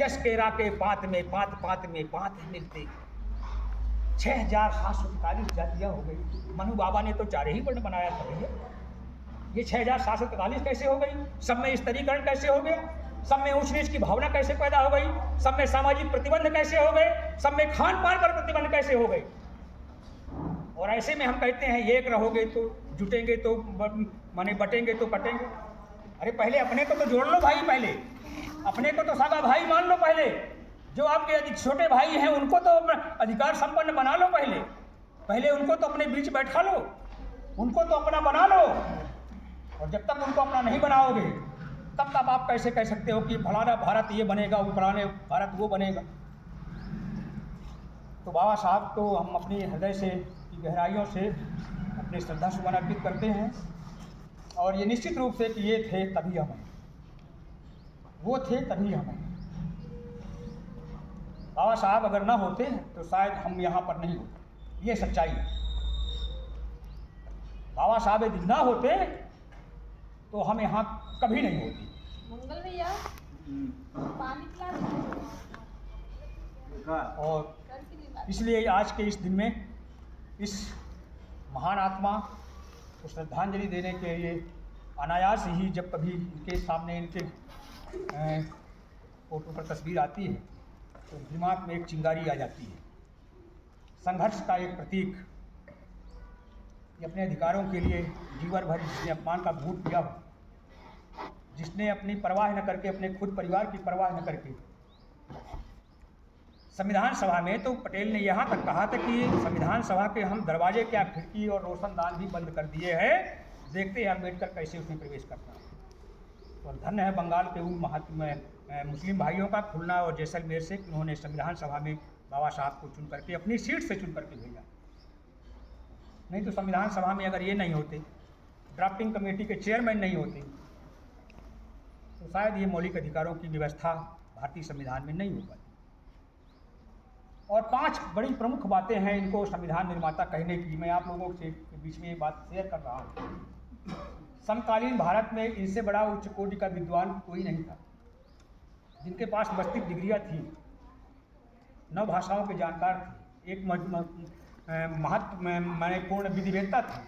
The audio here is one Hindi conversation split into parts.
जस केरा के पात में पात पात में पात मिलते। 6743 जातियाँ हो गई। मनु बाबा ने तो 4 ही वर्ण बनाया था भैया, ये 6743 कैसे हो गई? सब में स्तरीकरण कैसे हो गया? सब में ऊंच नीच की भावना कैसे पैदा हो गई? सब में सामाजिक प्रतिबंध कैसे हो गए? सब में खान पान पर प्रतिबंध कैसे हो गए? और ऐसे में हम कहते हैं एक रहोगे तो जुटेंगे तो माने बटेंगे तो कटेंगे। अरे पहले अपने को तो जोड़ लो भाई, पहले अपने को तो सागा भाई मान लो। पहले जो आपके अधिक छोटे भाई हैं उनको तो अधिकार संपन्न बना लो। पहले उनको तो अपने बीच बैठा लो, उनको तो अपना बना लो। और जब तक उनको अपना नहीं बनाओगे तब तक आप कैसे कह सकते हो कि फलाना भारत ये बनेगा, वो फलाने भारत वो बनेगा। तो बाबा साहब को हम अपनी हृदय से की गहराइयों से अपनी श्रद्धा सुमन अर्पित करते हैं। और ये निश्चित रूप से कि ये थे तभी हम हैं, वो थे तभी हम हैं। बाबा साहब अगर ना होते तो शायद हम यहाँ पर नहीं होते, ये सच्चाई है। बाबा साहब यदि ना होते तो हम यहाँ कभी नहीं होती। मंगल भैया पानी पिला। और इसलिए आज के इस दिन में इस महान आत्मा को श्रद्धांजलि देने के लिए अनायास ही जब कभी इनके सामने इनके फोटो पर तस्वीर आती है तो दिमाग में एक चिंगारी आ जाती है। संघर्ष का एक प्रतीक, ये अपने अधिकारों के लिए जीवन भर जिसने अपमान का घूंट पिया हो, जिसने अपनी परवाह न करके, अपने खुद परिवार की परवाह न करके संविधान सभा में, तो पटेल ने यहाँ तक कहा था कि संविधान सभा के हम दरवाजे क्या खिड़की और रोशनदान भी बंद कर दिए हैं, देखते हैं अम्बेडकर कैसे उसमें प्रवेश करता है। और धन्य है बंगाल के उन मुस्लिम भाइयों का खुलना और जैसलमेर से, उन्होंने संविधान सभा में बाबा साहब को चुन करके अपनी सीट से चुन करके भेजा। नहीं तो संविधान सभा में अगर ये नहीं होते, ड्राफ्टिंग कमेटी के चेयरमैन नहीं होते, तो शायद ये मौलिक अधिकारों की व्यवस्था भारतीय संविधान में नहीं हो पाती। और 5 बड़ी प्रमुख बातें हैं इनको संविधान निर्माता कहने की। मैं आप लोगों से के बीच में ये बात शेयर कर रहा हूँ। समकालीन भारत में इनसे बड़ा उच्च कोटि का विद्वान कोई नहीं था, जिनके पास मस्तिष्क डिग्रियाँ थी, 9 भाषाओं के जानकार थे, एक महत्वपूर्ण विधिवेत्ता थे,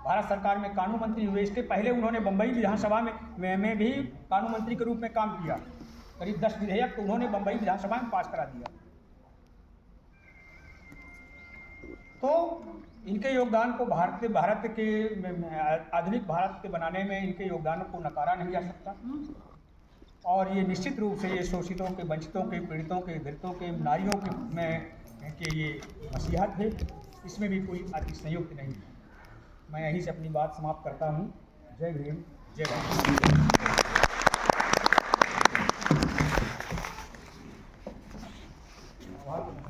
भारत सरकार में कानून मंत्री हुए। इसके पहले उन्होंने बम्बई विधानसभा में भी कानून मंत्री के रूप में काम किया। करीब 10 विधेयक तो उन्होंने बम्बई विधानसभा में पास करा दिया। तो इनके योगदान को भारत के आधुनिक भारत के बनाने में इनके योगदान को नकारा नहीं जा सकता। और ये निश्चित रूप से ये शोषितों के, वंचितों के, पीड़ितों के, दलितों के, नारियों के ये मसीहा थे, इसमें भी कोई अतिशयोक्ति नहीं है। मैं यहीं से अपनी बात समाप्त करता हूँ। जय भीम, जय भारत।